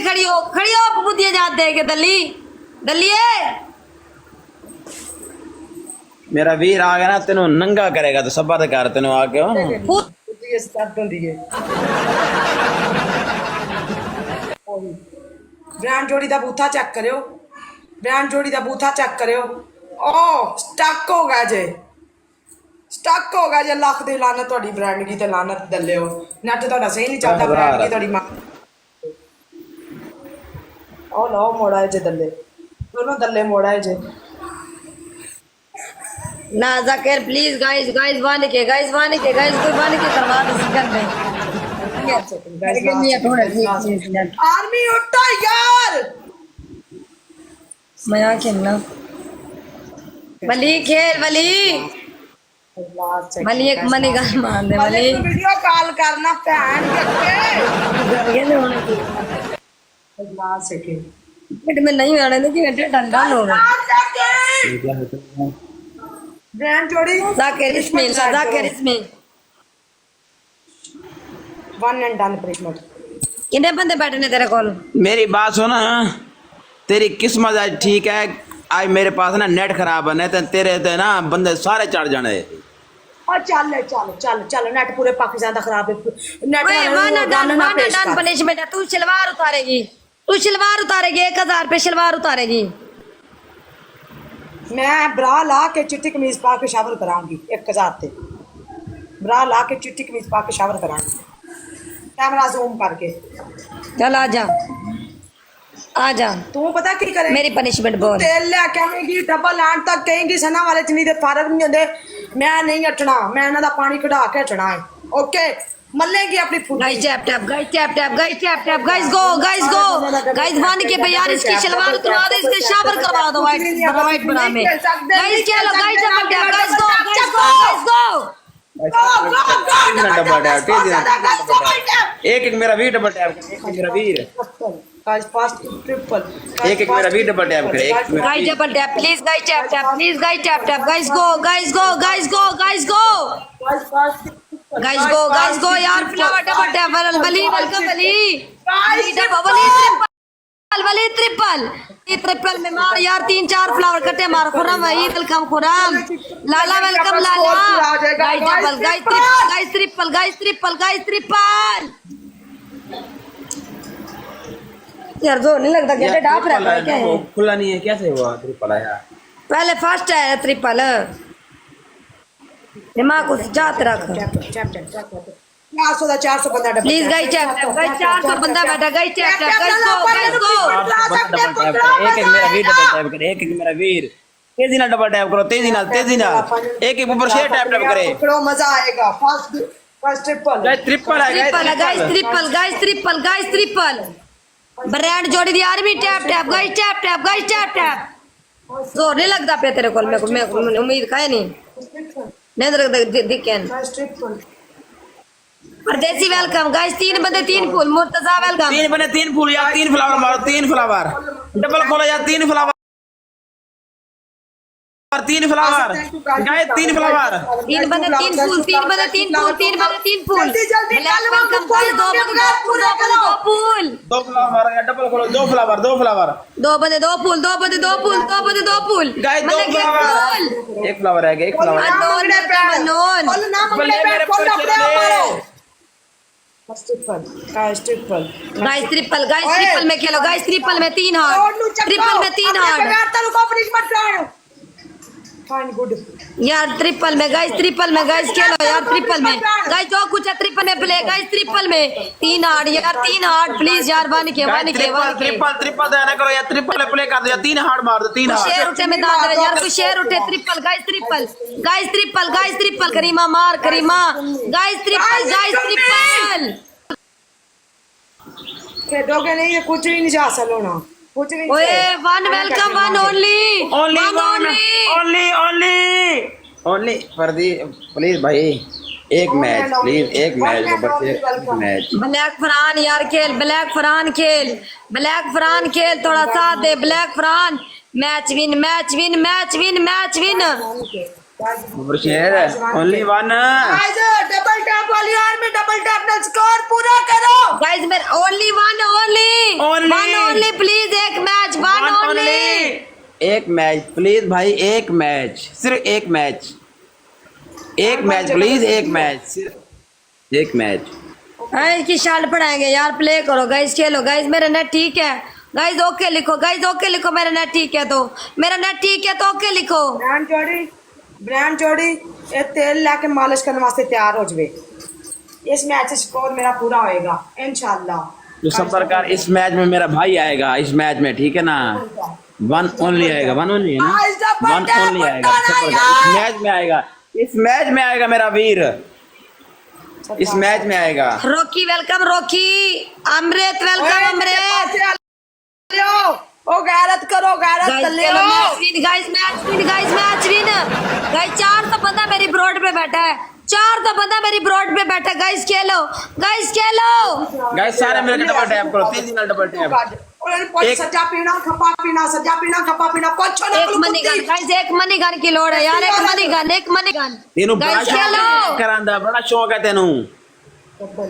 खड़ी हो पुतिया जाते के दली दलिए मेरा वीर आ गया ना तेनों नंगा करेगा तो सब कर तेनों आके ये स्टार्ट होती है ब्रांड जोड़ी दा बूथा चेक करियो ब्रांड जोड़ी दा बूथा चेक करियो ओ स्टक हो गया जे लख दी लानत ਤੁਹਾਡੀ ब्रांड की ते लानत दल्लियो नेट ਤੁਹਾਡਾ सही नहीं चलता ब्रांड की ਤੁਹਾਡੀ मां ओ लो मोड़ा जे दल्ले दोनों दल्ले मोड़ा जे ना जाकिर प्लीज गाइस वन के गाइस कोई वन के करवा दो सेकंड में आर्मी उठा यार मैं खेलना वली खेल वली एक मनी गाल मार दे वली वीडियो कॉल करना भैन के लास्ट सेकंड पेट में नहीं आने दे कि घंटे डंडा लो ब्रांड जोड़ी जाकिर इसमें वन एंड डन प्रेशमेंट कितने बंदे बैठे ने तेरे कॉल मेरी बात सुन तेरी किस्मत आज ठीक है आज मेरे पास ना नेट खराब है नहीं तो तेरे ते ना बंदे सारे चढ़ जाने और चल नेट पूरे पाकिस्तान का खराब है नेट वन डन पनिशमेंट है तू शलवार उतारेगी 1000 पे शलवार उतारेगी मैं ब्रा ला के चिट्टी कमीज पा के शावर कराऊंगी 1000 ते ब्रा ला के चिट्टी कमीज पा के शावर कराऊंगी कैमरा जूम करके चल आ जा तू पता की करे मेरी पनिशमेंट बोल तेल ले कहेंगी डबल लैंड तक कहेंगी सना वाले चनी दे फारग नहीं होंदे मैं नहीं हटना मैं इन्हां दा पानी कढा के हटना है ओके मल्लेगी अपनी foot guys tap guys go guys one के पे यार इसकी शलवार उतरवा दो इसके शावर करवा दो वाइट बना में गाइस खेलो गाइस टैप गाइस गो एक मेरा वीर डबल टैप एक मेरा वीर गाइस फास्ट ट्रिपल एक मेरा वीर डबल टैप करे guys double tap please guys tap guys go guys go यार फ्लावर डबल टैप वली वेलकम वली ट्रिपल में मार यार 3-4 फ्लावर कटे मार खुरम ईद वेलकम खुरम लाला वेलकम लाला गाइस डबल गाइस ट्रिपल यार जो नहीं लगता क्या डाफ रहा है क्या है खुला नहीं है कैसे हुआ ट्रिपल आया पहले फर्स्ट है ट्रिपल दिमाग को जात रख 400 बंदा डबल प्लीज गाइस टैप 400 बंदा बैठा गाइस टैप गाइस गो एक मेरा वीर डबल टैप करे एक मेरा वीर तेजी ना डबल टैप करो तेजी ना एक ऊपर शेयर टैप करे करो मजा आएगा फर्स्ट ट्रिपल ट्रिपल है गाइस ट्रिपल ब्रांड जोड़ी दी आर्मी टैप गाइस टैप जोर नहीं लगता पे तेरे को मैं उम्मीद का नहीं दिखें परदेसी वेलकम गाइस 3 बंदे 3 फूल मुर्तजा वेलकम 3 बंदे 3 फूल यार 3 फ्लावर मारो 3 फ्लावर डबल खोलो यार 3 फ्लावर गाइस 3 फ्लावर 3 बंदे 3 फूल जल्दी वेलकम गाइस 2 फूल दो फ्लावर यार डबल खोलो 2 फ्लावर 2 बंदे 2 फूल गाइस 2 फ्लावर एक फ्लावर है एक फ्लावर गाइस ट्रिपल में खेलो गाइस ट्रिपल में 3 हार्ड फाइन गुड यार ट्रिपल में गाइस खेलो यार ट्रिपल में गाइस जो कुछ है ट्रिपल में प्ले गाइस ट्रिपल में 3 हार्ड प्लीज यार वन के ट्रिपल देना करो यार ट्रिपल प्ले कर दो यार 3 हार्ड मार दो 3 हार्ड शेयर उठे में दाद यार कोई शेयर उठे ट्रिपल करीमा मार गाइस ट्रिपल खेदोगे नहीं ये कुछ भी नहीं जा सलोना कुछ नहीं ओए वन वेलकम वन ओनली फर्दी प्लीज भाई एक मैच बच्चे मैच ब्लैक फरहान खेल थोड़ा साथ दे ब्लैक फरहान मैच विन शेर only one. Guys double tap वाली यार में डबल टैप ना स्कोर पूरा करो। गाइस मेरे ओनली वन ओनली प्लीज एक मैच वन ओनली। एक मैच प्लीज भाई, एक मैच, सिर्फ एक मैच, एक मैच प्लीज, एक मैच, सिर्फ एक मैच। इसकी शार्ट पढ़ाएंगे यार, प्ले करो गाइस, खेलो गाइस, मेरा नेट ठीक है गाइस, ओके लिखो गाइस, ओके लिखो, मेरा नेट ठीक है तो, मेरा नेट ठीक है तो ओके लिखो। ब्रांड जोड़ी ये तेल लाके मालिश करने वास्ते तैयार हो जावे। इस मैच स्कोर मेरा पूरा होएगा इंशाल्लाह। तो सब प्रकार इस मैच में मेरा भाई आएगा, इस मैच में, ठीक है ना, वन ओनली आएगा, वन ओनली है ना, वन ओनली आएगा, इस मैच में आएगा, इस मैच में आएगा मेरा वीर, इस मैच में आएगा। रॉकी वेलकम रॉकी, अमृत वेलकम अमृत। ओ गैरत करो, गैरत कर ले। Match win guys, match win guys, match win guys. 400 बंदा मेरी ब्रॉड पे बैठा है, 400 बंदा मेरी ब्रॉड पे बैठा है गाइस, खेलो गाइस, खेलो गाइस, सारे मिलकर डबल टैप करो, 3 दिन डबल टैप। एक सजा पीना खपा पीना, सजा पीना खपा पीना, कुछ ना एक मनी गन गाइस, एक मनी गन की लोड है यार, एक मनी गन, एक मनी गन तेनू बड़ा गाइस, शौक खेलो। है करांदा, बड़ा शौक है तेनू।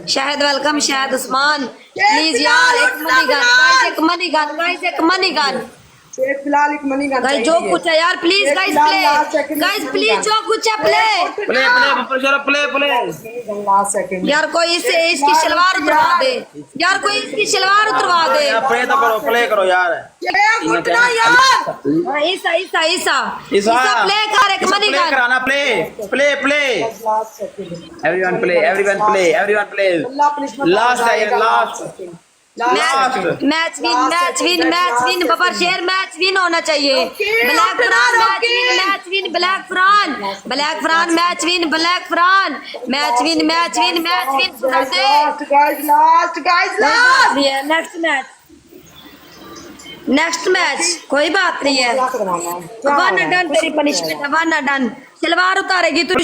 शायद वेलकम, शायद उस्मान प्लीज यार, एक मनी गन गाइस, एक मनी गन गाइस, एक मनी गन एक फिलहाल एक मनी गन गाइस, जो कुछ है यार please guys, play guys please, जो कुछ है प्ले प्ले प्ले प्ले यार, कोई इसे इसकी शलवार उतरवा दे यार, कोई इसकी शलवार उतरवा दे। प्ले तो करो, प्ले करो यार। घुटना यार, हाँ, ईसा ईसा ईसा ईसा प्ले कर, एक मनी प्ले गन कराना, play play play, everyone play, everyone play, everyone play, last है यार, लास्ट मैच विन बबर शेर, मैच विन होना चाहिए। Black फ्रान match win, match win black फ्रान, black फ्रान match win, black फ्रान match win, match win, match win. Next match, next match, कोई बात नहीं है, one done, तेरी पनिशमेंट है, वन डन। सलवार उतारेगी तू,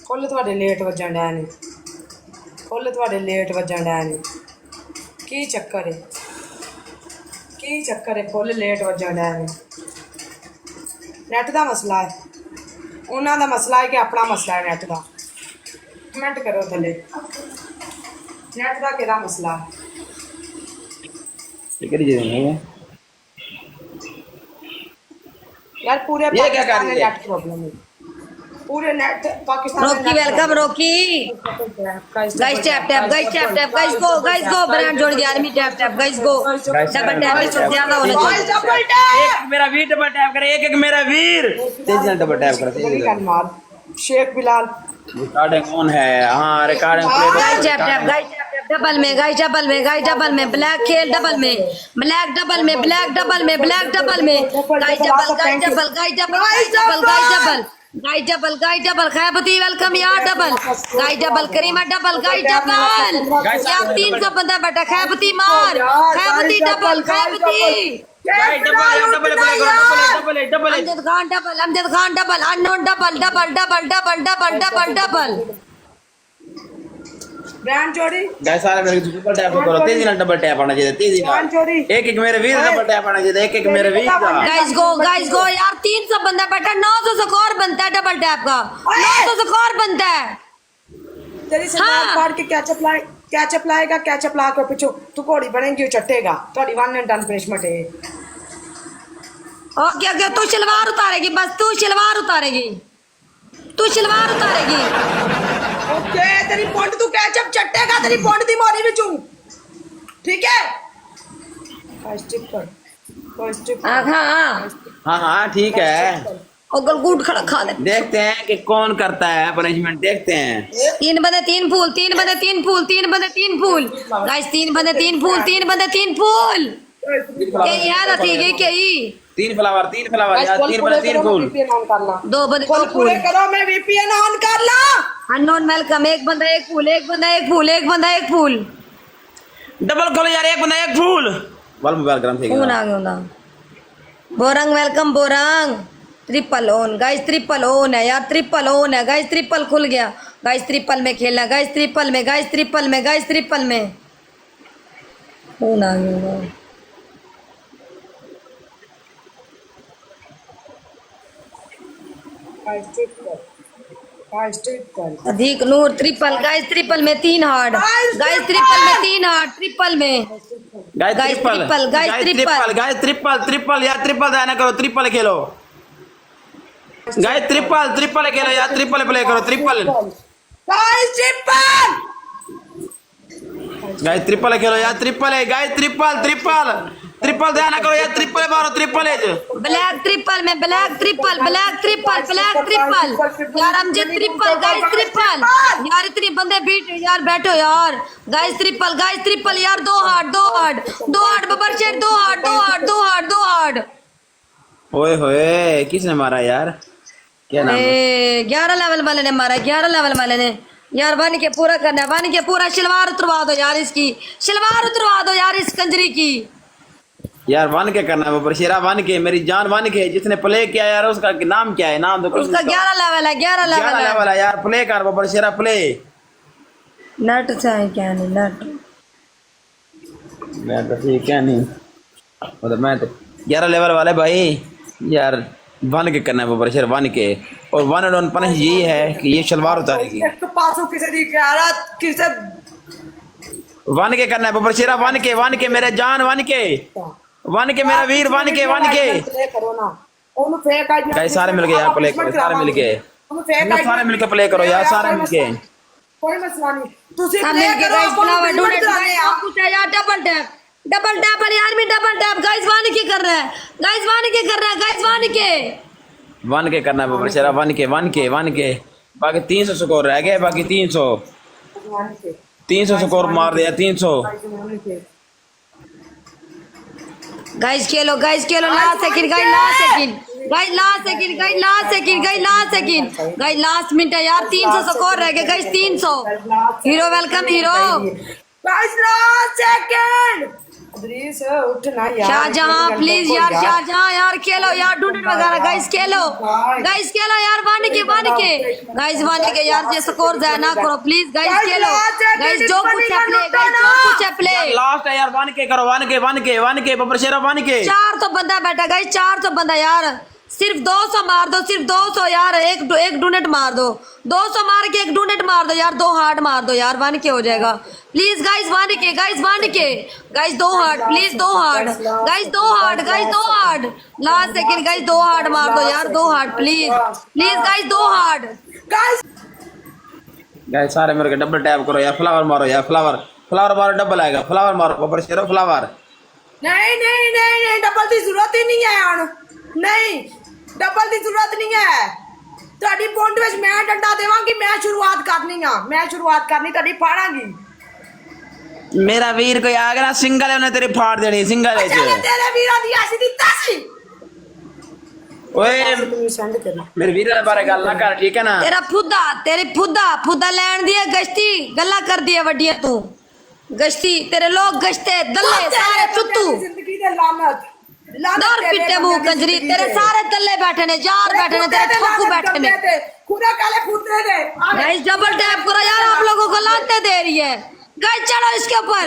फुल ਤੁਹਾਡੇ ਲੇਟ ਵੱਜਣ ਡਿਆ ਨੇ, ਫੁੱਲ ਤੁਹਾਡੇ ਲੇਟ ਵੱਜਣ ਡਿਆ ਨੇ, ਕੀ ਚੱਕਰ ਹੈ, ਕੀ ਚੱਕਰ ਹੈ, ਫੁੱਲ ਲੇਟ ਵੱਜਣ ਡਿਆ ਨੇ। ਨੈਟ ਦਾ ਮਸਲਾ ਹੈ, ਉਹਨਾਂ ਦਾ ਮਸਲਾ ਹੈ ਕਿ ਆਪਣਾ ਮਸਲਾ ਹੈ ਨੈਟ ਦਾ। ਕਮੈਂਟ ਕਰੋ ਥੱਲੇ, ਨੈਟ ਦਾ ਕਿਹੜਾ ਮਸਲਾ ਹੈ। यार पूरे ये क्या कर पाकिस्तान में रही है? नेट प्रॉब्लम है, पूरे नेट पाकिस्तान में Rocky welcome Rocky guys, tap tap guys, tap tap guys, go brand जोड़ दिया आदमी, tap tap guys, go double tap में सब ज्यादा होना चाहिए। डबल टैप, एक मेरा वीर डबल टैप करे, एक एक मेरा वीर तेजी से डबल टैप करे, तेजी से। मार शेख बिलाल रिकॉर्डिंग ऑन है, हां recording guys play. Tap tap guys, double में गाइस, डबल में गाइस, डबल में ब्लैक खेल, डबल में ब्लैक, डबल में ब्लैक, डबल में ब्लैक, डबल में guys, double guys, double guys, double guys, double guys, double guys, double guys, double खैबती welcome यार, double guys, double करीमा, double guys, double यार, 300 बंदा बैठा, खैबती मार, खैबती double, खैबती guys double double play करो, double double Amjad Khan double, Amjad Khan double, unknown double, double double double double double double brand जोड़ी guys, सारे मेरे double tap करो, तेजी से डबल टैप आना चाहिए, तेजी ब्रांड से। जोड़ी एक एक मेरे वीर डबल टैप आना चाहिए, एक एक मेरे वीर का। गाइस गो यार, 300 बंदा बैठा, 900 स्कोर बनता है डबल टैप का, 900 स्कोर बनता है। तेरी सरदार फाड़ के कैचअप लाएगा, कैचअप ला के पिछो तू घोड़ी बनेगी, चट्टेगा थोड़ी वन एंड डन पनिशमेंट है। ओके ओके, तू शलवार उतारेगी, बस तू शलवार उतारेगी, तू शलवार उतारेगी। ओके तेरी पॉइंट तू कैचअप चट्टेगा, तेरी पॉइंट दी मोरी विचू, ठीक है। हाँ हाँ ठीक है, ओगल गुड खड़ा खा ले। देखते हैं कि कौन करता है पनिशमेंट, देखते हैं। 3 बंदे 3 फूल, 3 बंदे 3 फूल, 3 बंदे 3 फूल गाइस, 3 बंदे 3 फूल, 3 बंदे 3 फूल। यही है ना, ठीक है क्या ही 3 फ्लावर, 3 फ्लावर यार, 3 बंदे 3 फूल, 2 बंदे 2 फूल। पूरे करो, मैं वीपीएन ऑन कर ला। अननोन वेलकम, एक बंदा 1 फूल, एक बंदा 1 फूल, एक बंदा 1 फूल। डबल खोलो यार, एक बंदा 1 फूल। वाल मोबाइल गरम थे कौन आ गया ना, बोरंग वेलकम बोरंग, triple on guys, triple on है यार, ट्रिपल ऑन है गाइस, ट्रिपल खुल गया गाइस, ट्रिपल में खेलना गाइस, ट्रिपल में गाइस, ट्रिपल में गाइस, ट्रिपल में कौन आ गया। अधिक नूर ट्रिपल गाइस, ट्रिपल में 3 हार्ड गाइस, ट्रिपल में 3 हार्ड, ट्रिपल में guys triple, guys triple, guys triple, triple यार, ट्रिपल जाना करो, ट्रिपल खेलो गाइस, ट्रिपल ट्रिपल खेलो यार, ट्रिपल प्ले करो, triple guys triple, guys triple खेलो यार, ट्रिपल है गाइस, ट्रिपल ट्रिपल ट्रिपल जाना करो यार, ट्रिपल मारो, ट्रिपल है ब्लैक ट्रिपल में, black triple, black triple, black triple यार, अमजद ट्रिपल गाइस, ट्रिपल यार, इतनी बंदे बीट यार, बैठो यार गाइस, ट्रिपल यार, 2 हार्ड, 2 हार्ड, 2 हार्ड बबर शेर, 2 हार्ड, 2 हार्ड, 2 हार्ड, 2 हार्ड। ओए होए, किसने मारा यार, क्या नाम है? 11 लेवल वाले ने मारा, 11 लेवल वाले ने यार, बन के पूरा करना है, बन के पूरा शलवार उतरवा दो यार, इसकी शलवार उतरवा दो यार, इस कंजरी की यार वन के करना है, शेरा वन के, मेरी जान वन के, जिसने प्ले किया यार, उसका नाम क्या है, नाम तो उसका 11 लेवल है, 11 लेवल है यार, प्ले कर बबर शेरा प्ले। नट चाहे क्या नहीं, नट मैं तो ठीक है नहीं, मतलब मैं तो 11 लेवल वाले भाई यार, वन के करना है बबर शेर, वन के, और वन एंड वन पनिश ये है कि ये शलवार उतारेगी, एक तो पासों किसे दी ग्यारह किसे वन के करना है बबर शेरा, वन के मेरे जान, वन के मेरा वीर, वन के करो ना, ਉਹਨੂੰ ਫੇਕ ਆਈਡੀ गाइस, सारे मिलके यार प्ले करो, सारे मिलके, सारे मिलके प्ले करो यार, सारे मिलके कोई मसला नहीं, ਤੁਸੀਂ सब प्ले मिलके करो, गाइस, फ्लावर डोनेट आप कुछ है यार, डबल टैप वाले यार, भी डबल टैप गाइस, वन के कर रहा है गाइस, वन के कर रहा है गाइस, वन के करना है बबर शेरा, वन के बाकी 300 स्कोर रह गए, बाकी 300 स्कोर मार दिया, 300 गाइस खेलो last second guys, last second guys, last second guys, last second guys, last second guys, last minute है यार, 300 स्कोर रह गए guys, 300 hero welcome hero guys last second Adris उठना यार, शाहजहां प्लीज यार, शाहजहां यार खेलो यार, डूडेट वगैरह गाइस खेलो यार, वन के यार, ये स्कोर जाए ना करो प्लीज गाइस, खेलो गाइस, जो कुछ है प्ले गाइस, जो कुछ है प्ले, लास्ट है यार, वन के करो, वन के बबर शेरा, वन के 400 बंदा बैठा गाइस, 400 बंदा यार, सिर्फ 200 मार दो, सिर्फ 200 यार, एक डोनेट मार दो, 200 मार के एक डोनेट मार दो यार, 2 हार्ड मार दो यार, वन के हो जाएगा प्लीज गाइस, वन के guys, 2 hard please, 2 hard guys, 2 hard guys, 2 hard last second guys, 2 hard मार दो यार, 2 hard please guys, 2 hard guys, सारे मेरे के डबल टैप करो यार, फ्लावर मारो यार, फ्लावर मारो, डबल आएगा, फ्लावर मारो बबर शेरा, फ्लावर नहीं डबल की जरूरत ही नहीं है, ਹੁਣ नहीं डबल की जरूरत नहीं है, ਤੁਹਾਡੀ ਪੌਂਟ ਵਿੱਚ ਮੈਂ ਡੰਡਾ ਦੇਵਾਂਗੀ, ਮੈਂ ਸ਼ੁਰੂਆਤ ਕਰਨੀ ਤੁਹਾਡੀ ਫਾੜਾਂਗੀ, मेरा वीर कोई आ गया ना, सिंगल है, उन्हें तेरी फाड़ देनी, सिंगल है ਚੱਲ ਤੇਰੇ ਵੀਰਾਂ ਦੀ ਅਸੀਂ ਦਿੱਤਾ ਸੀ, ओए ਸੈਂਡ ਕਰਨਾ मेरे वीर के बारे गल ना कर, ठीक है ना, तेरी फुद्दा लैन दी है गश्ती, गल्ला कर दी है वड्डिया तू गश्ती, तेरे लोग गश्ते दल्ले सारे चुत्तू, ਜ਼ਿੰਦਗੀ ਦੇ ਲਾਨਤ दौर पिट्टे मुंह कंजरी, तेरे सारे दल्ले बैठे ने, जार बैठे ने, तेरे ठोकू बैठे ने खुदा काले फुटने दे गाइस, डबल टैप करो यार, आप लोगों को लाते दे रही है गाइस, चलो इसके ऊपर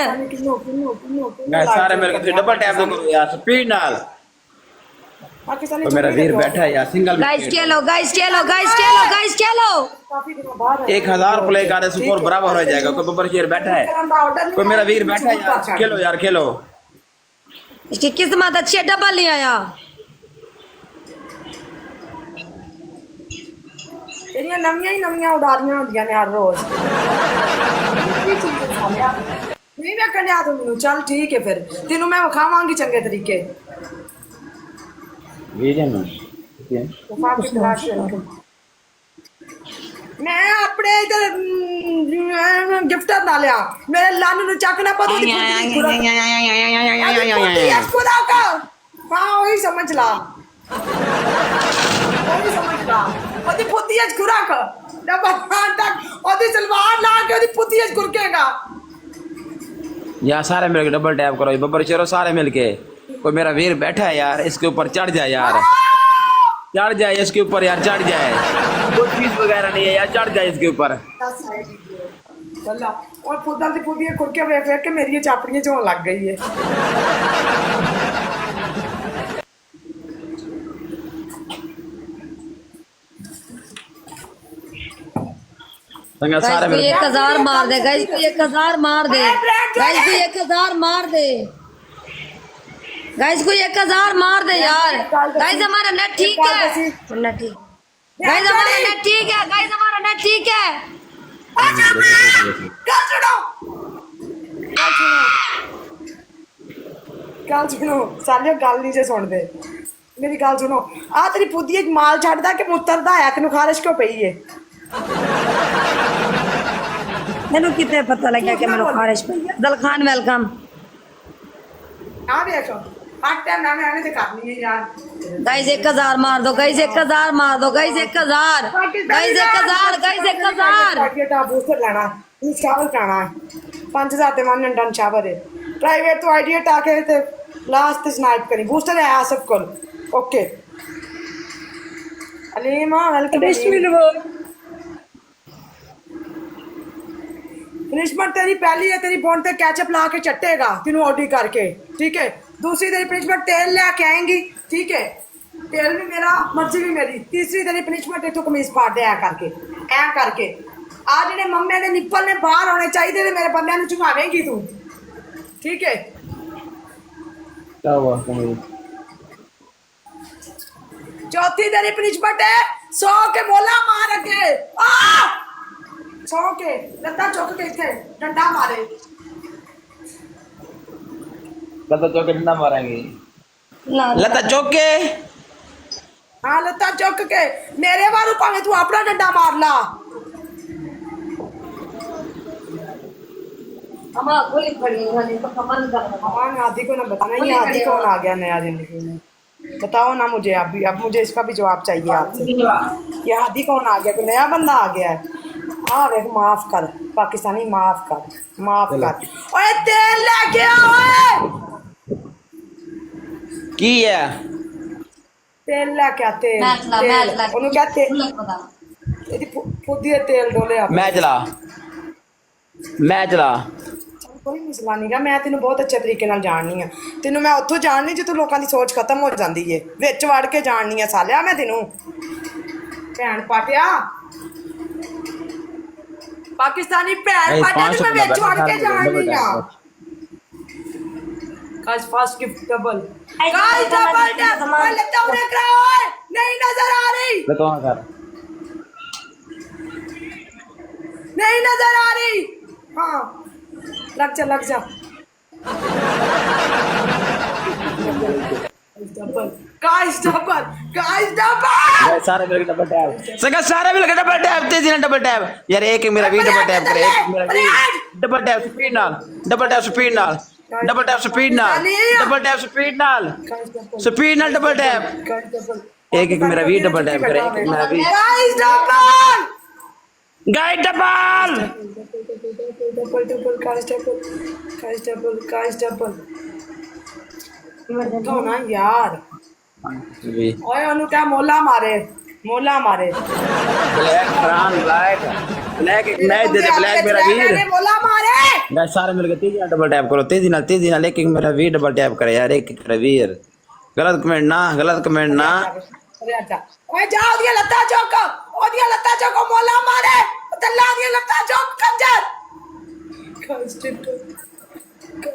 गाइस, सारे मेरे के डबल टैप करो यार, स्पीड नाल, और मेरा वीर बैठा है यार, सिंगल गाइस खेलो 1000 प्ले का स्कोर बराबर हो जाएगा, कोई बबर शेर बैठा है, कोई मेरा वीर बैठा है यार, खेलो इसकी किस्मत अच्छी है, डबल नहीं आया, तेरियां नवियां उडारियां होंदियां ने हर रोज, नहीं मैं कन्या तू मैनू, चल ठीक है फिर तेनू मैं विखावांगी चंगे तरीके, मैं अपने इधर गिफ्टर ना लिया, मेरे लानू नु चक ना पता हाँ वही समझ ला, ओदी पुत्ती अज खुराक डबल तक ओदी सलवार ला के ओदी पुत्ती अज खुरकेगा यार, सारे मिलके डबल टैप करो बबर शेरो, सारे मिलके, कोई मेरा वीर बैठा है यार, इसके ऊपर चढ़ जाए यार, चढ़ जाए इसके ऊपर यार, चढ़ जाए, कोई फीस वगैरह नहीं है यार, चढ़ जाए इसके ऊपर, और खुदा दी पुत्ती खुरके वेख के मेरी चापड़ियां चोन लग गई है, संगा सारे गाइस मेरे 1000 मार दे, गाइस 1000 मार दे, गाइस 1000 मार दे, गाइस को 1000 मार दे यार। गाइस हमारा नेट ठीक है, नेट ठीक, गाइस हमारा नेट ठीक है, गाइस हमारा नेट ठीक है। गल सुनो सालियो, गल नहीं जे सुनते मेरी गल सुनो। आ तेरी पुद्दी एक माल छड्डदा कि मुत्तरदा है, तेनू खारिश क्यों पई है? मैंने कितने पता लगा कि मेरे खारिश पे अफजल खान वेलकम। आ देखो हर टाइम ना मैंने ते करनी है यार। गाइस 1000 मार दो, गाइस 1000 मार दो, guys 1000, guys 1000, guys 1000। Target booster लेना, तू शावर कराना है 5000 ते मन डन शावर है। प्राइवेट तो आइडिया टाके ते लास्ट ते स्नाइप करी, बूस्टर है आसिफ कोल। Okay Alima welcome. पनिशमेंट तेरी पहली है, तेरी बोन पे कैचअप ला के चट्टेगा तीनों ऑडी करके, ठीक है। दूसरी तेरी पनिशमेंट तेल लेके आएंगी, ठीक है, तेल भी मेरा मर्जी भी मेरी। तीसरी तेरी पनिशमेंट है तू कमीज फाड़ दे ऐ करके आ जेडे मम्मे ने निप्पल ने बाहर होने चाहिए थे, मेरे बंदे ने झुकावेंगी तू, ठीक है। क्या हुआ तुम्हें? चौथी तेरी पनिशमेंट है 100 के मोला मार के 100 के लत्ता चुक के इथे डंडा मारे। लता चौके डंडा मारेंगे, लता चौके। हाँ लत्ता चुक के मेरे बारू भावे तू अपना डंडा मार ला। अम्मा गोली खड़ी है, नहीं तो कमल कर रहा। हाँ आदि को ना बताना ये आदि कौन आ गया नया जिंदगी में, बताओ ना मुझे। अभी अब मुझे इसका भी जवाब चाहिए आपसे। ये आदि कौन आ गया, कोई नया बंदा आ गया है? हाँ देख माफ कर पाकिस्तानी, माफ कर, माफ कर। ओए तेल लेके आओ, ओए की है तेल लेके आ, तेल तेल ओनू क्या तेल ਇਹਦੀ ਫੁੱਦੀ ਤੇਲ ਡੋਲਿਆ। मैं चला ਕੋਈ ਮਸਲਾ ਨਹੀਂਗਾ, ਮੈਂ ਤੈਨੂੰ ਬਹੁਤ ਅੱਛੇ ਤਰੀਕੇ ਨਾਲ ਜਾਣਨੀ ਆ। ਤੈਨੂੰ ਮੈਂ ਉੱਥੋਂ ਜਾਣਨੀ ਜਿੱਥੋਂ ਲੋਕਾਂ ਦੀ ਸੋਚ ਖਤਮ ਹੋ ਜਾਂਦੀ ਏ, ਵਿੱਚ ਵੜ ਕੇ ਜਾਣਨੀ ਆ ਸਾਲਿਆ ਮੈਂ ਤੈਨੂੰ। ਭੈਣ ਪਾਟਿਆ ਪਾਕਿਸਤਾਨੀ ਭੈਣ ਪਾਟਿਆ ਤੇ ਮੈਂ ਵਿੱਚ ਵੜ ਕੇ ਜਾਣਨੀ ਆ। Guys first gift double, guys double tap. ओए लेता हूं देख रहा है, नहीं नजर आ रही, बताओ कर नहीं नजर आ रही। हाँ लग जा लग जा। गाइस डबल, गाइस डबल, सारे मिलके डबल टैप, सगा सारे मिलके डबल टैप, तेजी ना डबल टैप यार। एक मेरा भी डबल टैप करे, एक मेरा भी डबल टैप स्पीड नाल, डबल टैप स्पीड नाल, डबल टैप स्पीड नाल, डबल टैप स्पीड नाल, स्पीड नाल डबल टैप। एक एक मेरा भी डबल टैप करे, एक मेरा भी guys double, guys double double double, guys double, guys double, guys double. तो ना यार ओए ओनू क्या मोला मारे, मोला मारे। ब्लैक फ्रान ब्लैक ब्लैक एक मैच दे दे, ब्लैक मेरा वीर। मोला मारे गाइस सारे मिलके तेजी ना डबल टैप करो, तेजी ना एक एक मेरा वीर डबल टैप करे यार, एक एक मेरा वीर। गलत कमेंट ना, गलत कमेंट ना। अरे अच्छा ओए जा ओदिया लत्ता चौक, ओदिया लत्ता चौक मोला मारे, तल्ला ओदिया लत्ता चौक कंजर।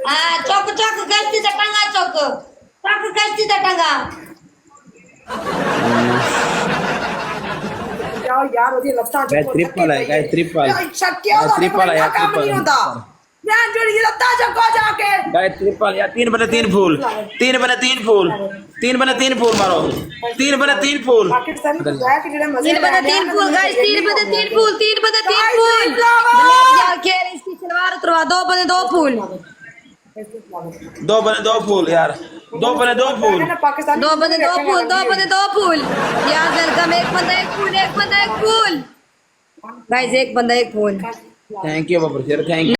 हां चौक चौक गश्ती टंगा, चौक चौक गश्ती टंगा। यार यार ओदिया लत्ता चौक गाइस ट्रिपल है, गाइस ट्रिपल शक्किया होता ट्रिपल है यार, काम नहीं ट्रिपल होता। मैं जोड़ी लत्ता चौक जाके गाइस ट्रिपल यार। 3 बने 3 फूल, 3 बने 3 फूल, 3 बने 3 फूल मारो, 3 बने 3 फूल, पाकिस्तानी बुलाया कि जेड़े मजे 3 बने 3 फूल, गाइस 3 बने 3 फूल, 3 बने 3 फूल। ब्लैक यार खेल इसकी सलवार उतरवा, 2 बने 2 फूल, 2 बने 2 फूल यार, 2 बने 2 फूल, 2 बने 2 फूल, 2 बने 2 फूल। यार वेलकम, एक बंदा एक फूल, एक बंदा एक फूल। गाइस एक बंदा एक फूल। थैंक यू बाबा शेर, थैंक यू।